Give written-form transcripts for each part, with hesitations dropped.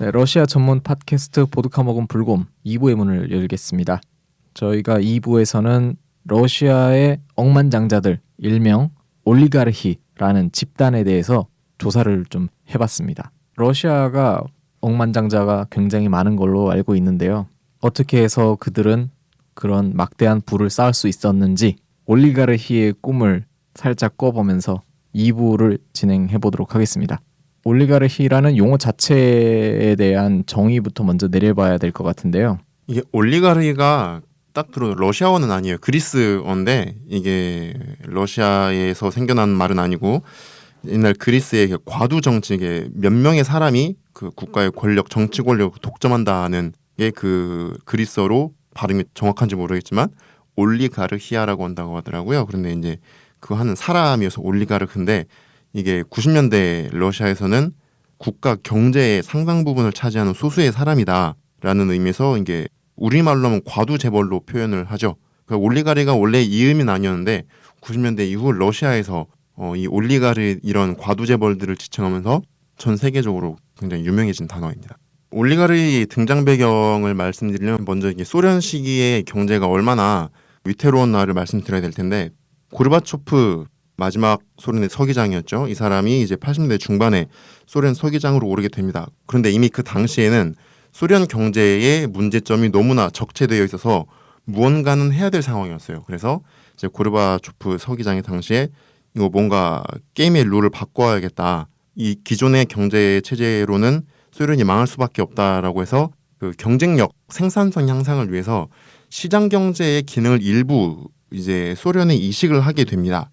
네, 러시아 전문 팟캐스트 보드카 먹은 불곰 2부의 문을 열겠습니다. 저희가 2부에서는 러시아의 억만장자들, 일명 올리가르히라는 집단에 대해서 조사를 좀 해봤습니다. 러시아가 억만장자가 굉장히 많은 걸로 알고 있는데요. 어떻게 해서 그들은 그런 막대한 부를 쌓을 수 있었는지 올리가르히의 꿈을 살짝 꿔보면서 2부를 진행해 보도록 하겠습니다. 올리가르히라는 용어 자체에 대한 정의부터 먼저 내려봐야 될 것 같은데요. 이게 올리가르히가 딱 들어도 러시아어는 아니에요. 그리스어인데 이게 러시아에서 생겨난 말은 아니고 옛날 그리스의 과두 정치에 몇 명의 사람이 그 국가의 권력, 정치 권력을 독점한다는 게 그 그리스어로 발음이 정확한지 모르겠지만 올리가르히아라고 한다고 하더라고요. 그런데 이제 그 하는 사람이어서 올리가르흐인데 이게 90년대 러시아에서는 국가 경제의 상당 부분을 차지하는 소수의 사람이다라는 의미에서 이게 우리말로 하면 과두재벌로 표현을 하죠. 그러니까 올리가르가 원래 이음은 아니었는데 90년대 이후 러시아에서 이 올리가르 이런 과두재벌들을 지칭하면서 전 세계적으로 굉장히 유명해진 단어입니다. 올리가르의 등장 배경을 말씀드리려면 먼저 이게 소련 시기의 경제가 얼마나 위태로웠나를 말씀드려야 될 텐데 고르바초프 마지막 소련의 서기장이었죠. 이 사람이 이제 80년대 중반에 소련 서기장으로 오르게 됩니다. 그런데 이미 그 당시에는 소련 경제의 문제점이 너무나 적체되어 있어서 무언가는 해야 될 상황이었어요. 그래서 이제 고르바초프 서기장이 당시에 이거 뭔가 게임의 룰을 바꿔야겠다. 이 기존의 경제 체제로는 소련이 망할 수밖에 없다라고 해서 그 경쟁력, 생산성 향상을 위해서 시장 경제의 기능을 일부 이제 소련에 이식을 하게 됩니다.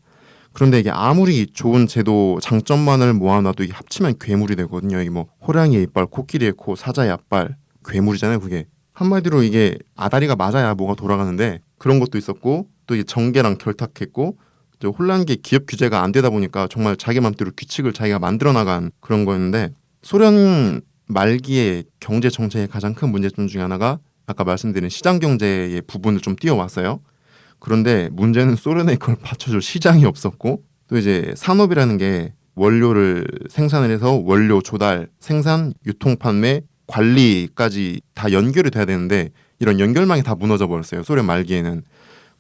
그런데 이게 아무리 좋은 제도 장점만을 모아놔도 이게 합치면 괴물이 되거든요. 이게 뭐 호랑이의 이빨, 코끼리의 코, 사자의 앞발, 괴물이잖아요. 그게 한마디로 이게 아다리가 맞아야 뭐가 돌아가는데 그런 것도 있었고 또 이게 정계랑 결탁했고 또 혼란계 기업 규제가 안 되다 보니까 정말 자기 맘대로 규칙을 자기가 만들어 나간 그런 거였는데 소련 말기의 경제 정책의 가장 큰 문제점 중에 하나가 아까 말씀드린 시장 경제의 부분을 좀 띄워왔어요. 그런데 문제는 소련에 그걸 받쳐줄 시장이 없었고 또 이제 산업이라는 게 원료를 생산을 해서 원료 조달, 생산, 유통, 판매, 관리까지 다 연결이 돼야 되는데 이런 연결망이 다 무너져 버렸어요. 소련 말기에는.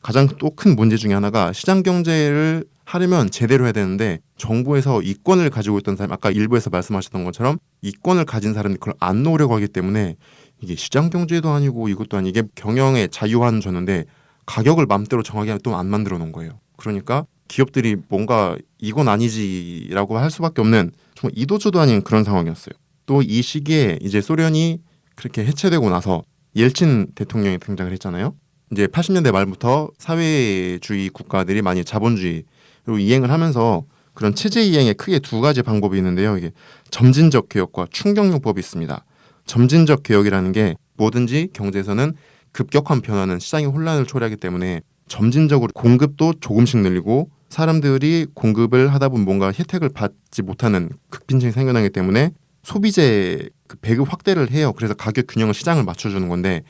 가장 또 큰 문제 중에 하나가 시장 경제를 하려면 제대로 해야 되는데 정부에서 이권을 가지고 있던 사람, 아까 일부에서 말씀하셨던 것처럼 이권을 가진 사람이 그걸 안 놓으려고 하기 때문에 이게 시장 경제도 아니고 이것도 아니고 이게 경영의 자유화는 줬는데 가격을 맘대로 정하게 또 안 만들어 놓은 거예요. 그러니까 기업들이 뭔가 이건 아니지라고 할 수밖에 없는 정말 이도저도 아닌 그런 상황이었어요. 또 이 시기에 이제 소련이 그렇게 해체되고 나서 옐친 대통령이 등장을 했잖아요. 이제 80년대 말부터 사회주의 국가들이 많이 자본주의로 이행을 하면서 그런 체제 이행에 크게 두 가지 방법이 있는데요. 이게 점진적 개혁과 충격요법이 있습니다. 점진적 개혁이라는 게 뭐든지 경제에서는 급격한 변화는 시장의 혼란을 초래하기 때문에 점진적으로 공급도 조금씩 늘리고 사람들이 공급을 하다 보면 뭔가 혜택을 받지 못하는 극빈층이 생겨나기 때문에 소비재 그 배급 확대를 해요. 그래서 가격 균형을 시장을 맞춰주는 건데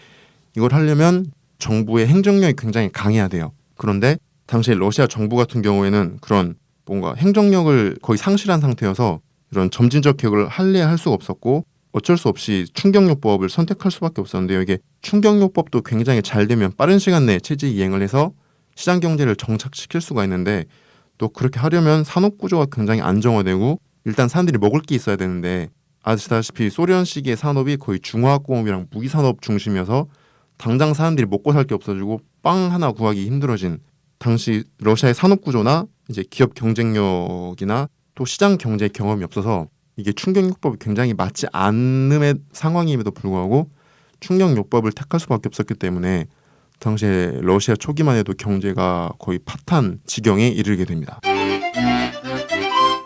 이걸 하려면 정부의 행정력이 굉장히 강해야 돼요. 그런데 당시에 러시아 정부 같은 경우에는 그런 뭔가 행정력을 거의 상실한 상태여서 이런 점진적 개혁을 할래야 할 수가 없었고 어쩔 수 없이 충격요법을 선택할 수밖에 없었는데요. 이게 충격요법도 굉장히 잘 되면 빠른 시간 내에 체제 이행을 해서 시장 경제를 정착시킬 수가 있는데 또 그렇게 하려면 산업 구조가 굉장히 안정화되고 일단 사람들이 먹을 게 있어야 되는데 아시다시피 소련 시기의 산업이 거의 중화학공업이랑 무기산업 중심이어서 당장 사람들이 먹고 살 게 없어지고 빵 하나 구하기 힘들어진 당시 러시아의 산업 구조나 이제 기업 경쟁력이나 또 시장 경제 경험이 없어서 이게 충격요법이 굉장히 맞지 않는 상황임에도 불구하고 충격요법을 택할 수밖에 없었기 때문에 당시에 러시아 초기만 해도 경제가 거의 파탄 지경에 이르게 됩니다.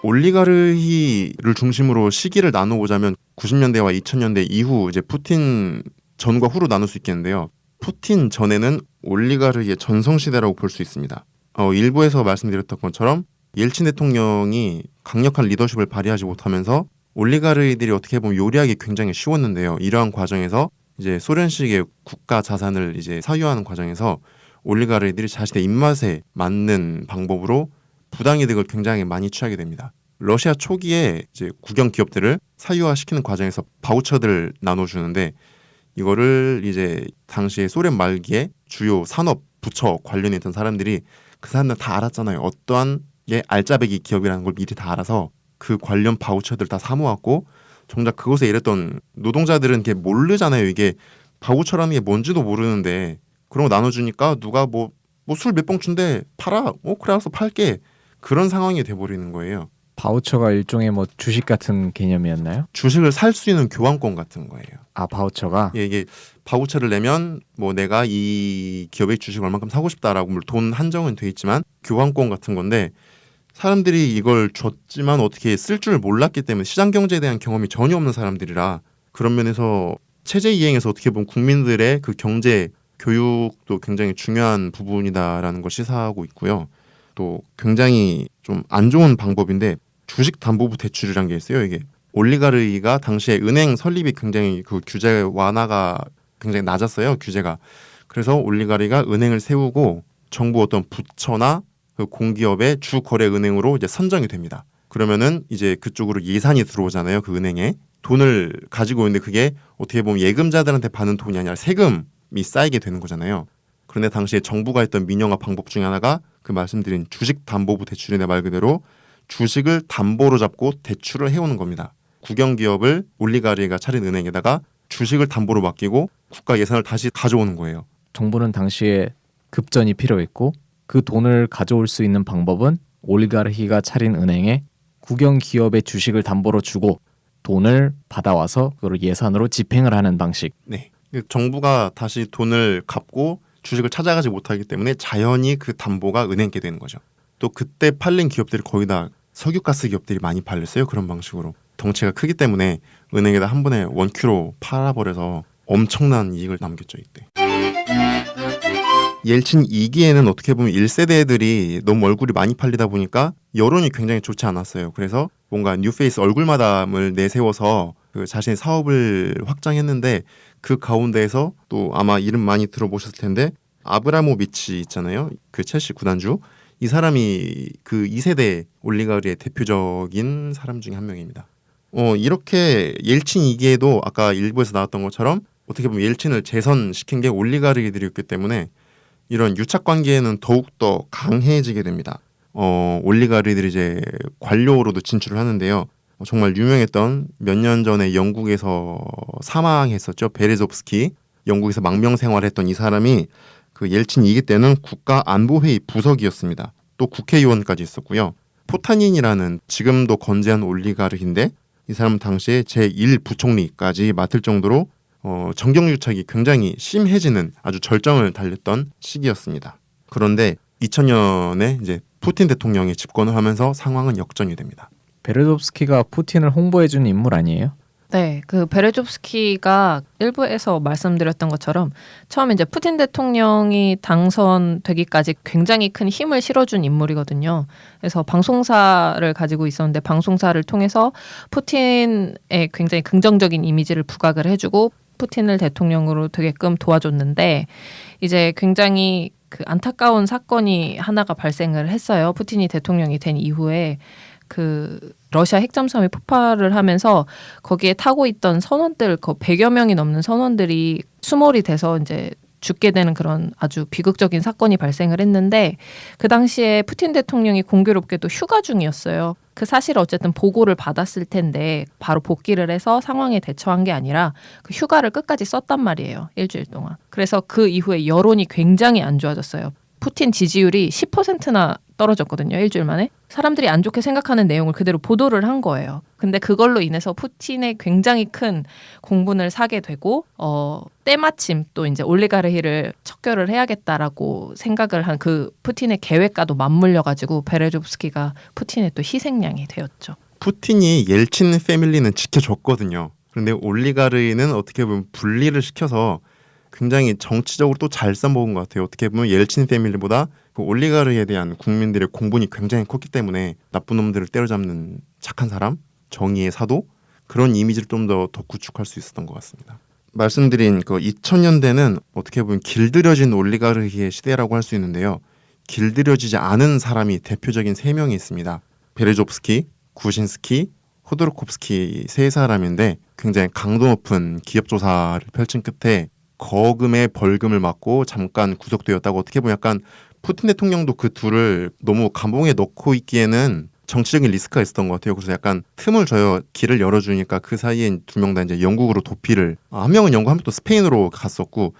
올리가르히를 중심으로 시기를 나눠보자면 90년대와 2000년대 이후 이제 푸틴 전과 후로 나눌 수 있겠는데요. 푸틴 전에는 올리가르히의 전성시대라고 볼 수 있습니다. 일부에서 말씀드렸던 것처럼 옐친 대통령이 강력한 리더십을 발휘하지 못하면서 올리가르히들이 어떻게 보면 요리하기 굉장히 쉬웠는데요. 이러한 과정에서 이제 소련식의 국가 자산을 이제 사유하는 과정에서 올리가르히들이 자신의 입맛에 맞는 방법으로 부당이득을 굉장히 많이 취하게 됩니다. 러시아 초기에 이제 국영 기업들을 사유화시키는 과정에서 바우처들을 나눠주는데 이거를 이제 당시에 소련 말기에 주요 산업 부처 관련에 있던 사람들이 그 사람들 다 알았잖아요. 어떠한 게 알짜배기 기업이라는 걸 미리 다 알아서 그 관련 바우처들 다 사모았고 정작 그곳에 일했던 노동자들은 이게 모르잖아요. 이게 바우처라는 게 뭔지도 모르는데 그런 거 나눠주니까 누가 뭐 술 몇 봉 준대 팔아. 그래 알아서 팔게. 그런 상황이 돼버리는 거예요. 바우처가 일종의 뭐 주식 같은 개념이었나요? 주식을 살 수 있는 교환권 같은 거예요. 아, 바우처가? 예, 이게 바우처를 내면 뭐 내가 이 기업의 주식을 얼만큼 사고 싶다라고 물론 돈 한정은 돼 있지만 교환권 같은 건데 사람들이 이걸 줬지만 어떻게 쓸 줄 몰랐기 때문에 시장 경제에 대한 경험이 전혀 없는 사람들이라 그런 면에서 체제 이행에서 어떻게 보면 국민들의 그 경제 교육도 굉장히 중요한 부분이다라는 걸 시사하고 있고요. 또 굉장히 좀 안 좋은 방법인데 주식담보부 대출이란 게 있어요. 이게 올리가르이가 당시에 은행 설립이 굉장히 그 규제 완화가 굉장히 낮았어요. 규제가. 그래서 올리가르이가 은행을 세우고 정부 어떤 부처나 그 공기업의 주 거래 은행으로 이제 선정이 됩니다. 그러면은 이제 그쪽으로 예산이 들어오잖아요. 그 은행에 돈을 가지고 있는데 그게 어떻게 보면 예금자들한테 받는 돈이 아니라 세금이 쌓이게 되는 거잖아요. 그런데 당시에 정부가 했던 민영화 방법 중에 하나가 그 말씀드린 주식담보부 대출인데 말 그대로 주식을 담보로 잡고 대출을 해오는 겁니다. 국영기업을 올리가르이가 차린 은행에다가 주식을 담보로 맡기고 국가 예산을 다시 가져오는 거예요. 정부는 당시에 급전이 필요했고 그 돈을 가져올 수 있는 방법은 올리가르히가 차린 은행에 국영 기업의 주식을 담보로 주고 돈을 받아와서 그걸 예산으로 집행을 하는 방식. 네. 정부가 다시 돈을 갚고 주식을 찾아가지 못하기 때문에 자연히 그 담보가 은행께 되는 거죠. 또 그때 팔린 기업들이 거의 다 석유가스 기업들이 많이 팔렸어요. 그런 방식으로. 덩치가 크기 때문에 은행에다 한 번에 원큐로 팔아버려서 엄청난 이익을 남겼죠. 이때. 옐친 2기에는 어떻게 보면 1세대들이 너무 얼굴이 많이 팔리다 보니까 여론이 굉장히 좋지 않았어요. 그래서 뭔가 뉴페이스 얼굴마담을 내세워서 그 자신의 사업을 확장했는데 그 가운데에서 또 아마 이름 많이 들어보셨을 텐데 아브라모비치 있잖아요. 그 첼시 구단주. 이 사람이 그 2세대 올리가르의 대표적인 사람 중에 한 명입니다. 이렇게 옐친 2기에도 아까 일부에서 나왔던 것처럼 어떻게 보면 옐친을 재선시킨 게 올리가르들이었기 때문에 이런 유착 관계에는 더욱더 강해지게 됩니다. 올리가르들이 이제 관료로도 진출을 하는데요. 정말 유명했던 몇 년 전에 영국에서 사망했었죠. 베레조프스키. 영국에서 망명 생활했던 이 사람이 그 옐친 2기 때는 국가안보회의 부석이었습니다. 또 국회의원까지 있었고요. 포타닌이라는 지금도 건재한 올리가르인데 이 사람은 당시에 제1부총리까지 맡을 정도로 정경유착이 굉장히 심해지는 아주 절정을 달렸던 시기였습니다. 그런데 2000년에 이제 푸틴 대통령이 집권을 하면서 상황은 역전이 됩니다. 베레조프스키가 푸틴을 홍보해준 인물 아니에요? 네, 그 베레조프스키가 일부에서 말씀드렸던 것처럼 처음에 이제 푸틴 대통령이 당선되기까지 굉장히 큰 힘을 실어준 인물이거든요. 그래서 방송사를 가지고 있었는데 방송사를 통해서 푸틴의 굉장히 긍정적인 이미지를 부각을 해주고 푸틴을 대통령으로 되게끔 도와줬는데 이제 굉장히 그 안타까운 사건이 하나가 발생을 했어요. 푸틴이 대통령이 된 이후에 그 러시아 핵잠수함이 폭발을 하면서 거기에 타고 있던 선원들, 그 100여 명이 넘는 선원들이 수몰이 돼서 이제 죽게 되는 그런 아주 비극적인 사건이 발생을 했는데 그 당시에 푸틴 대통령이 공교롭게도 휴가 중이었어요. 그 사실을 어쨌든 보고를 받았을 텐데 바로 복귀를 해서 상황에 대처한 게 아니라 그 휴가를 끝까지 썼단 말이에요. 일주일 동안. 그래서 그 이후에 여론이 굉장히 안 좋아졌어요. 푸틴 지지율이 10%나 떨어졌거든요. 일주일 만에. 사람들이 안 좋게 생각하는 내용을 그대로 보도를 한 거예요. 근데 그걸로 인해서 푸틴의 굉장히 큰 공분을 사게 되고 때마침 또 이제 올리가르히를 척결을 해야겠다라고 생각을 한 그 푸틴의 계획과도 맞물려 가지고 베레조프스키가 푸틴의 또 희생양이 되었죠. 푸틴이 옐친 패밀리는 지켜줬거든요. 그런데 올리가르이는 어떻게 보면 분리를 시켜서 굉장히 정치적으로 또 잘 써먹은 것 같아요. 어떻게 보면 옐친 패밀리보다 그 올리가르에 대한 국민들의 공분이 굉장히 컸기 때문에 나쁜 놈들을 때려잡는 착한 사람, 정의의 사도 그런 이미지를 좀 더 구축할 수 있었던 것 같습니다. 말씀드린 그 2000년대는 어떻게 보면 길들여진 올리가르의 시대라고 할 수 있는데요. 길들여지지 않은 사람이 대표적인 3명이 있습니다. 베레조프스키, 구신스키, 호도르콥스키 세 사람인데 굉장히 강도 높은 기업 조사를 펼친 끝에 거금의 벌금을 맞고 잠깐 구속되었다고. 어떻게 보면 약간 푸틴 대통령도 그 둘을 너무 감옥에 넣고 있기에는 정치적인 리스크가 있었던 것 같아요. 그래서 약간 틈을 줘요. 길을 열어주니까 그 사이에 두 명 다 이제 영국으로 도피를, 한 명은 영국, 한 명은 또 스페인으로 갔었고,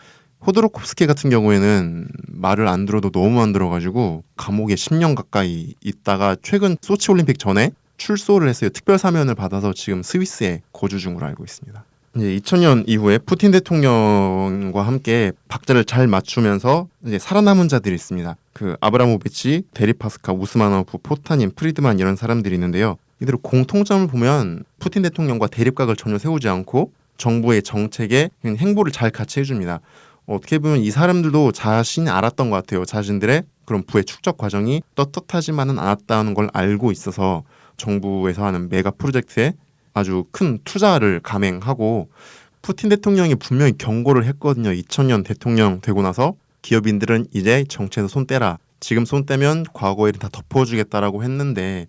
호도르콥스키 같은 경우에는 말을 안 들어도 너무 안 들어가지고 감옥에 10년 가까이 있다가 최근 소치 올림픽 전에 출소를 했어요. 특별 사면을 받아서 지금 스위스에 거주 중으로 알고 있습니다. 이제 2000년 이후에 푸틴 대통령과 함께 박자를 잘 맞추면서 이제 살아남은 자들이 있습니다. 그 아브라모비치, 데리파스카, 우스마노프, 포타닌, 프리드만 이런 사람들이 있는데요. 이들 공통점을 보면 푸틴 대통령과 대립각을 전혀 세우지 않고 정부의 정책에 그냥 행보를 잘 같이 해줍니다. 어떻게 보면 이 사람들도 자신이 알았던 것 같아요. 자신들의 그런 부의 축적 과정이 떳떳하지만은 않았다는 걸 알고 있어서 정부에서 하는 메가 프로젝트에 아주 큰 투자를 감행하고, 푸틴 대통령이 분명히 경고를 했거든요. 2000년 대통령 되고 나서 기업인들은 이제 정치에서 손 떼라. 지금 손 떼면 과거 일은 다 덮어주겠다라고 했는데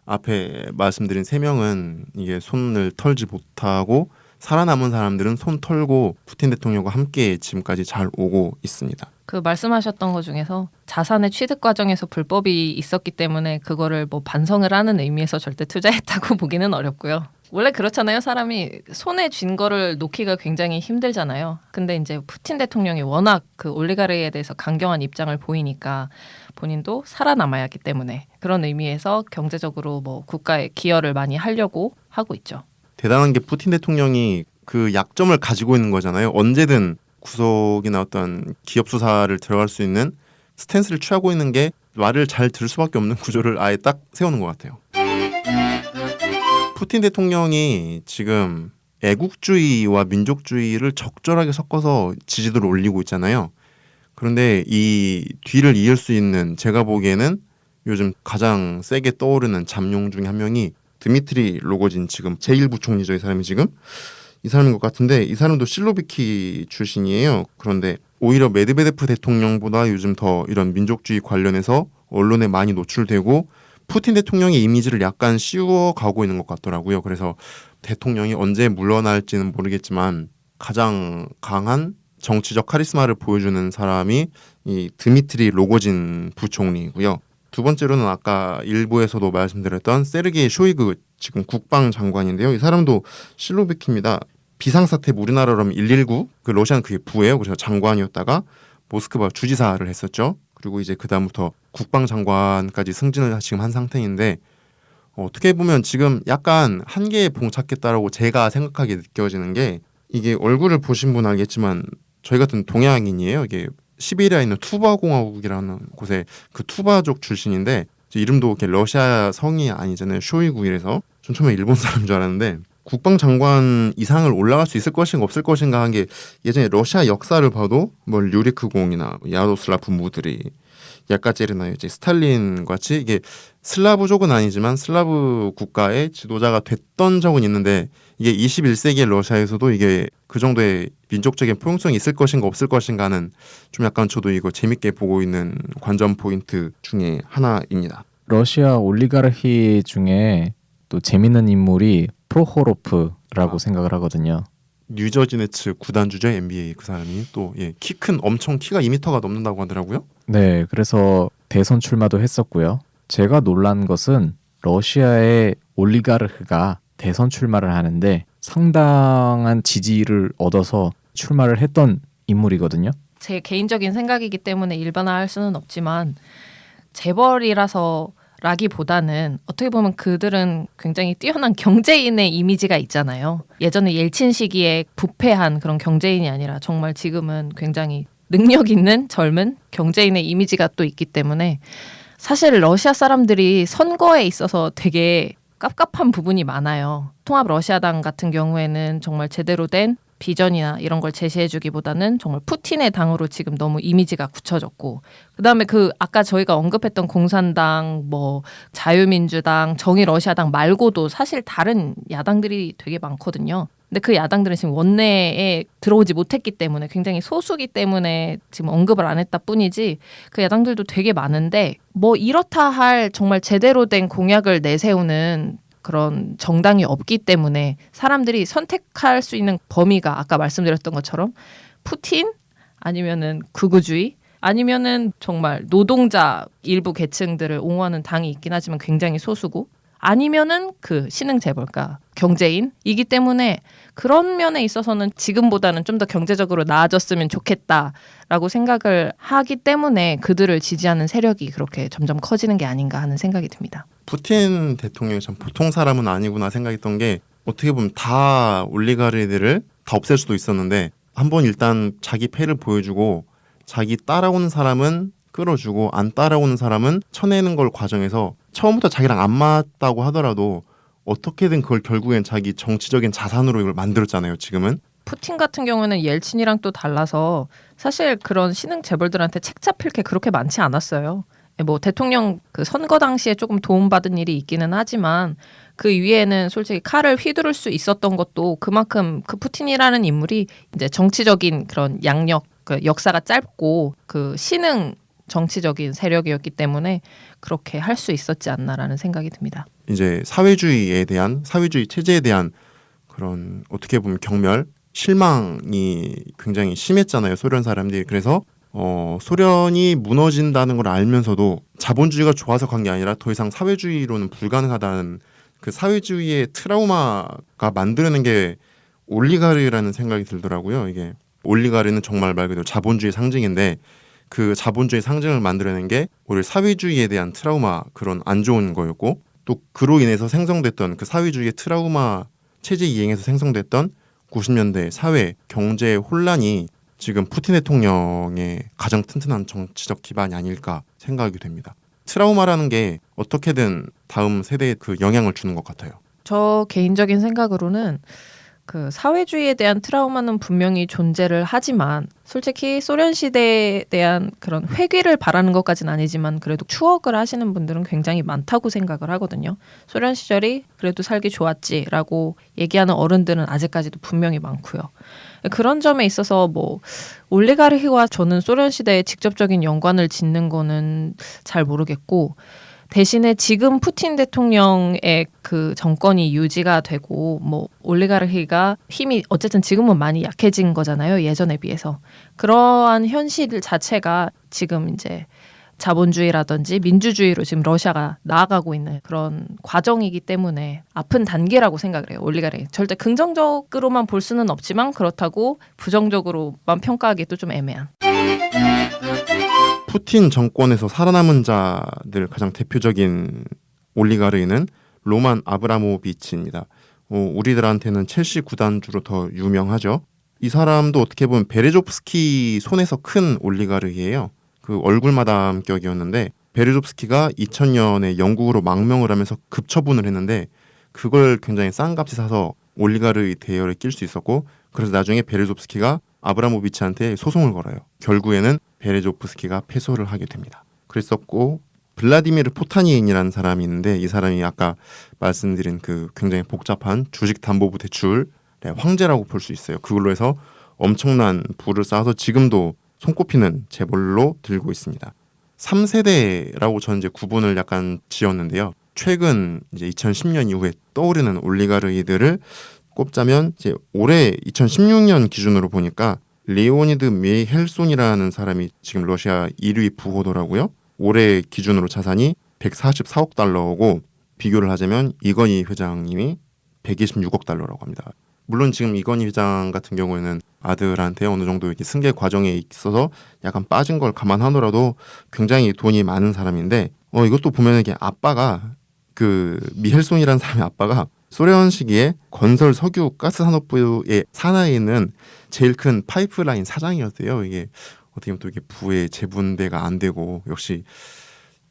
앞에 말씀드린 세 명은 이게 손을 털지 못하고 살아남은 사람들은 손 털고 푸틴 대통령과 함께 지금까지 잘 오고 있습니다. 그 말씀하셨던 것 중에서 자산의 취득 과정에서 불법이 있었기 때문에 그거를 뭐 반성을 하는 의미에서 절대 투자했다고 보기는 어렵고요. 원래 그렇잖아요. 사람이 손에 쥔 거를 놓기가 굉장히 힘들잖아요. 근데 이제 푸틴 대통령이 워낙 그 올리가르에 대해서 강경한 입장을 보이니까 본인도 살아남아야 하기 때문에 그런 의미에서 경제적으로 뭐 국가에 기여를 많이 하려고 하고 있죠. 대단한 게 푸틴 대통령이 그 약점을 가지고 있는 거잖아요. 언제든 구속이나 어떤 기업 수사를 들어갈 수 있는 스탠스를 취하고 있는 게 말을 잘 들을 수밖에 없는 구조를 아예 딱 세우는 것 같아요. 푸틴 대통령이 지금 애국주의와 민족주의를 적절하게 섞어서 지지도를 올리고 있잖아요. 그런데 이 뒤를 이을 수 있는, 제가 보기에는 요즘 가장 세게 떠오르는 잠룡 중에 한 명이 드미트리 로고진, 지금 제1부총리죠. 이 사람이 지금 이 사람인 것 같은데, 이 사람도 실로비키 출신이에요. 그런데 오히려 메드베데프 대통령보다 요즘 더 이런 민족주의 관련해서 언론에 많이 노출되고 푸틴 대통령의 이미지를 약간 씌워가고 있는 것 같더라고요. 그래서 대통령이 언제 물러날지는 모르겠지만 가장 강한 정치적 카리스마를 보여주는 사람이 이 드미트리 로고진 부총리고요. 두 번째로는 아까 일부에서도 말씀드렸던 세르게이 쇼이그 지금 국방장관인데요. 이 사람도 실로비키입니다. 비상사태 우리나라로 하면 119, 그 러시아는 그게 부예요. 그래서 장관이었다가 모스크바 주지사를 했었죠. 그리고 이제 그 다음부터 국방장관까지 승진을 지금 한 상태인데, 어떻게 보면 지금 약간 한계에 봉착했다라고 제가 생각하게 느껴지는 게, 이게 얼굴을 보신 분 알겠지만 저희 같은 동양인이에요. 이게 시베리아에 있는 투바 공화국이라는 곳에 그 투바족 출신인데, 이름도 이렇게 러시아 성이 아니잖아요. 쇼이구 이래서 전 처음에 일본 사람인 줄 알았는데, 국방장관 이상을 올라갈 수 있을 것인가 없을 것인가 한 게, 예전에 러시아 역사를 봐도 뭐 류리크공이나 야로슬라프 무드리, 야카제르나 이제 스탈린 같이 이게 슬라브족은 아니지만 슬라브 국가의 지도자가 됐던 적은 있는데, 이게 21세기의 러시아에서도 이게 그 정도의 민족적인 포용성이 있을 것인가 없을 것인가는 좀 약간 저도 이거 재밌게 보고 있는 관전 포인트 중에 하나입니다. 러시아 올리가르히 중에 또 재밌는 인물이 프로호로프라고 생각을 하거든요. 뉴저지네츠 구단주죠. NBA 그 사람이 또 키 큰, 엄청 키가 2m가 넘는다고 하더라고요. 네, 그래서 대선 출마도 했었고요. 제가 놀란 것은 러시아의 올리가르흐가 대선 출마를 하는데 상당한 지지를 얻어서 출마를 했던 인물이거든요. 제 개인적인 생각이기 때문에 일반화할 수는 없지만 재벌이라서 라기보다는 어떻게 보면 그들은 굉장히 뛰어난 경제인의 이미지가 있잖아요. 예전에 옐친 시기에 부패한 그런 경제인이 아니라 정말 지금은 굉장히 능력 있는 젊은 경제인의 이미지가 또 있기 때문에 사실 러시아 사람들이 선거에 있어서 되게 깝깝한 부분이 많아요. 통합 러시아당 같은 경우에는 정말 제대로 된 비전이나 이런 걸 제시해주기보다는 정말 푸틴의 당으로 지금 너무 이미지가 굳혀졌고, 그다음에 그 아까 저희가 언급했던 공산당, 뭐 자유민주당, 정의러시아당 말고도 사실 다른 야당들이 되게 많거든요. 근데 그 야당들은 지금 원내에 들어오지 못했기 때문에 굉장히 소수기 때문에 지금 언급을 안 했다 뿐이지 그 야당들도 되게 많은데, 뭐 이렇다 할 정말 제대로 된 공약을 내세우는 그런 정당이 없기 때문에 사람들이 선택할 수 있는 범위가 아까 말씀드렸던 것처럼 푸틴 아니면은 극우주의 아니면은 정말 노동자 일부 계층들을 옹호하는 당이 있긴 하지만 굉장히 소수고 아니면은 그 신흥 재벌가 경제인이기 때문에 그런 면에 있어서는 지금보다는 좀 더 경제적으로 나아졌으면 좋겠다라고 생각을 하기 때문에 그들을 지지하는 세력이 그렇게 점점 커지는 게 아닌가 하는 생각이 듭니다. 푸틴 대통령이 참 보통 사람은 아니구나 생각했던 게 어떻게 보면 다 올리가르들을 다 없앨 수도 있었는데 한번 일단 자기 패를 보여주고 자기 따라오는 사람은 끌어주고 안 따라오는 사람은 쳐내는 걸 과정에서 처음부터 자기랑 안 맞다고 하더라도 어떻게든 그걸 결국엔 자기 정치적인 자산으로 이걸 만들었잖아요. 지금은. 푸틴 같은 경우는 옐친이랑 또 달라서 사실 그런 신흥 재벌들한테 책 잡힐 게 그렇게 많지 않았어요. 뭐 대통령 그 선거 당시에 조금 도움받은 일이 있기는 하지만 그 위에는 솔직히 칼을 휘두를 수 있었던 것도 그만큼 그 푸틴이라는 인물이 이제 정치적인 그런 양력, 그 역사가 짧고 그 신흥 정치적인 세력이었기 때문에 그렇게 할 수 있었지 않나라는 생각이 듭니다. 이제 사회주의에 대한 사회주의 체제에 대한 그런 어떻게 보면 경멸, 실망이 굉장히 심했잖아요. 소련 사람들이. 그래서 소련이 무너진다는 걸 알면서도 자본주의가 좋아서 간 게 아니라 더 이상 사회주의로는 불가능하다는 그 사회주의의 트라우마가 만들어낸 게 올리가르라는 생각이 들더라고요. 이게 올리가르는 정말 말 그대로 자본주의 상징인데 그 자본주의 상징을 만들어낸 게 오히려 사회주의에 대한 트라우마 그런 안 좋은 거였고 또 그로 인해서 생성됐던 그 사회주의의 트라우마 체제 이행에서 생성됐던 90년대 사회 경제 혼란이 지금 푸틴 대통령의 가장 튼튼한 정치적 기반이 아닐까 생각이 됩니다. 트라우마라는 게 어떻게든 다음 세대에 그 영향을 주는 것 같아요. 저 개인적인 생각으로는 그 사회주의에 대한 트라우마는 분명히 존재를 하지만 솔직히 소련 시대에 대한 그런 회귀를 바라는 것까지는 아니지만 그래도 추억을 하시는 분들은 굉장히 많다고 생각을 하거든요. 소련 시절이 그래도 살기 좋았지라고 얘기하는 어른들은 아직까지도 분명히 많고요. 그런 점에 있어서 뭐 올리가르히와 저는 소련 시대에 직접적인 연관을 짓는 거는 잘 모르겠고 대신에 지금 푸틴 대통령의 그 정권이 유지가 되고 뭐 올리가르히가 힘이 어쨌든 지금은 많이 약해진 거잖아요. 예전에 비해서. 그러한 현실 자체가 지금 이제 자본주의라든지 민주주의로 지금 러시아가 나아가고 있는 그런 과정이기 때문에 아픈 단계라고 생각을 해요. 올리가르히. 절대 긍정적으로만 볼 수는 없지만 그렇다고 부정적으로만 평가하기도 좀 애매한. 푸틴 정권에서 살아남은 자들 가장 대표적인 올리가르는 로만 아브라모비치입니다. 우리들한테는 첼시 구단주로 더 유명하죠. 이 사람도 어떻게 보면 베레조프스키 손에서 큰 올리가르예요. 그 얼굴마담격이었는데 베레조프스키가 2000년에 영국으로 망명을 하면서 급처분을 했는데 그걸 굉장히 싼 값에 사서 올리가르 대열에 낄 수 있었고 그래서 나중에 베레조프스키가 아브라모비치한테 소송을 걸어요. 결국에는 베레조프스키가 패소를 하게 됩니다. 그랬었고 블라디미르 포타니인이라는 사람이 있는데 이 사람이 아까 말씀드린 그 굉장히 복잡한 주식담보부 대출의 황제라고 볼 수 있어요. 그걸로 해서 엄청난 부를 쌓아서 지금도 손꼽히는 재벌로 들고 있습니다. 3세대라고 저는 이제 구분을 약간 지었는데요. 최근 이제 2010년 이후에 떠오르는 올리가르이들을 꼽자면 이제 올해 2016년 기준으로 보니까 레오니드 미헬손이라는 사람이 지금 러시아 1위 부호더라고요. 올해 기준으로 자산이 144억 달러고 비교를 하자면 이건희 회장님이 126억 달러라고 합니다. 물론 지금 이건희 회장 같은 경우에는 아들한테 어느 정도 이렇게 승계 과정에 있어서 약간 빠진 걸 감안하더라도 굉장히 돈이 많은 사람인데 이것도 보면 이게 아빠가 그 미헬손이라는 사람의 아빠가 소련 시기에 건설 석유 가스 산업부의 산하에 있는 제일 큰 파이프라인 사장이었대요. 이게 어떻게 보면 또 이게 부의 재분배가 안 되고 역시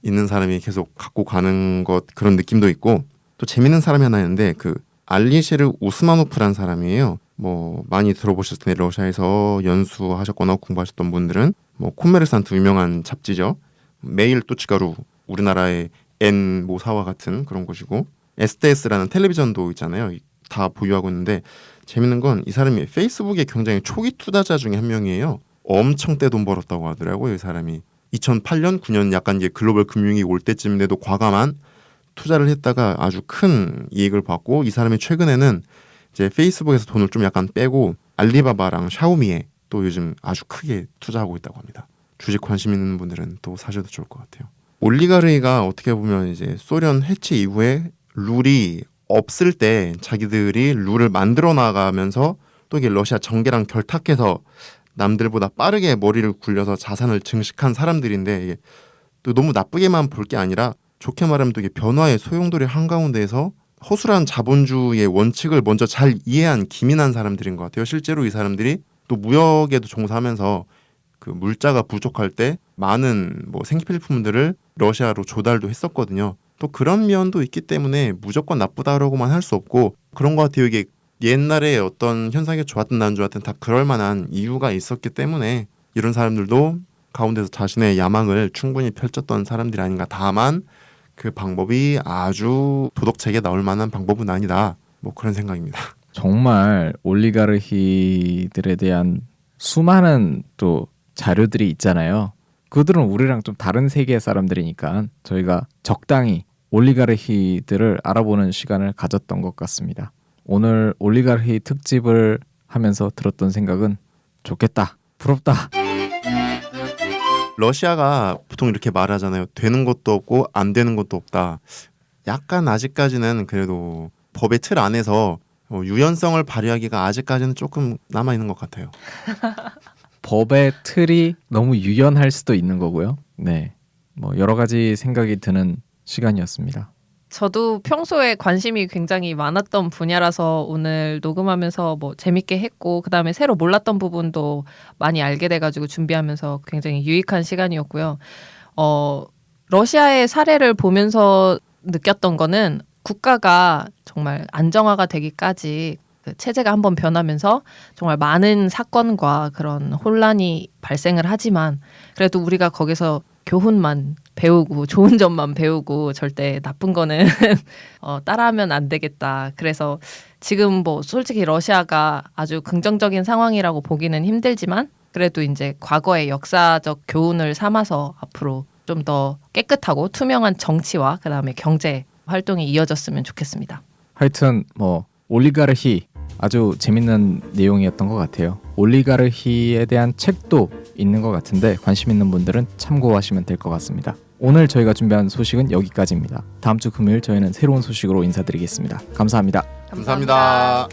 있는 사람이 계속 갖고 가는 것 그런 느낌도 있고 또 재밌는 사람이 하나 있는데 그 알리셰르 우스마노프라는 사람이에요. 뭐 많이 들어보셨을 텐데 러시아에서 연수하셨거나 공부하셨던 분들은 뭐 콤메르산트 유명한 잡지죠. 메일 또치가루 우리나라의 N 모사와 같은 그런 곳이고 STS라는 텔레비전도 있잖아요. 다 보유하고 있는데 재밌는 건 이 사람이 페이스북의 굉장히 초기 투자자 중에 한 명이에요. 엄청 떼돈 벌었다고 하더라고요. 이 사람이 2008년 9년 약간 이제 글로벌 금융위기 올 때쯤인데도 과감한 투자를 했다가 아주 큰 이익을 받고 이 사람이 최근에는 이제 페이스북에서 돈을 좀 약간 빼고 알리바바랑 샤오미에 또 요즘 아주 크게 투자하고 있다고 합니다. 주식 관심 있는 분들은 또 사셔도 좋을 것 같아요. 올리가르히가 어떻게 보면 이제 소련 해체 이후에 룰이 없을 때 자기들이 룰을 만들어 나가면서 또 이게 러시아 정계랑 결탁해서 남들보다 빠르게 머리를 굴려서 자산을 증식한 사람들인데 이게 또 너무 나쁘게만 볼 게 아니라 좋게 말하면 또 이게 변화의 소용돌이 한가운데에서 허술한 자본주의의 원칙을 먼저 잘 이해한 기민한 사람들인 것 같아요. 실제로 이 사람들이 또 무역에도 종사하면서 그 물자가 부족할 때 많은 뭐 생필품들을 러시아로 조달도 했었거든요. 또 그런 면도 있기 때문에 무조건 나쁘다라고만 할 수 없고 그런 것 같아요. 이게 옛날에 어떤 현상이 좋았든 안 좋았든 다 그럴 만한 이유가 있었기 때문에 이런 사람들도 가운데서 자신의 야망을 충분히 펼쳤던 사람들이 아닌가. 다만 그 방법이 아주 도덕책에 나올 만한 방법은 아니다. 뭐 그런 생각입니다. 정말 올리가르히들에 대한 수많은 또 자료들이 있잖아요. 그들은 우리랑 좀 다른 세계의 사람들이니까 저희가 적당히 올리가르히들을 알아보는 시간을 가졌던 것 같습니다. 오늘 올리가르히 특집을 하면서 들었던 생각은 좋겠다, 부럽다. 러시아가 보통 이렇게 말하잖아요. 되는 것도 없고 안 되는 것도 없다. 약간 아직까지는 그래도 법의 틀 안에서 유연성을 발휘하기가 아직까지는 조금 남아있는 것 같아요. 법의 틀이 너무 유연할 수도 있는 거고요. 네, 뭐 여러 가지 생각이 드는 시간이었습니다. 저도 평소에 관심이 굉장히 많았던 분야라서 오늘 녹음하면서 뭐 재밌게 했고 그다음에 새로 몰랐던 부분도 많이 알게 돼가지고 준비하면서 굉장히 유익한 시간이었고요. 러시아의 사례를 보면서 느꼈던 거는 국가가 정말 안정화가 되기까지 그 체제가 한번 변하면서 정말 많은 사건과 그런 혼란이 발생을 하지만 그래도 우리가 거기서 교훈만 배우고 좋은 점만 배우고 절대 나쁜 거는 따라하면 안 되겠다. 그래서 지금 뭐 솔직히 러시아가 아주 긍정적인 상황이라고 보기는 힘들지만 그래도 이제 과거의 역사적 교훈을 삼아서 앞으로 좀 더 깨끗하고 투명한 정치와 그다음에 경제 활동이 이어졌으면 좋겠습니다. 하여튼 뭐 올리가르히 아주 재밌는 내용이었던 것 같아요. 올리가르히에 대한 책도 있는 것 같은데 관심 있는 분들은 참고하시면 될 것 같습니다. 오늘 저희가 준비한 소식은 여기까지입니다. 다음 주 금요일 저희는 새로운 소식으로 인사드리겠습니다. 감사합니다. 감사합니다.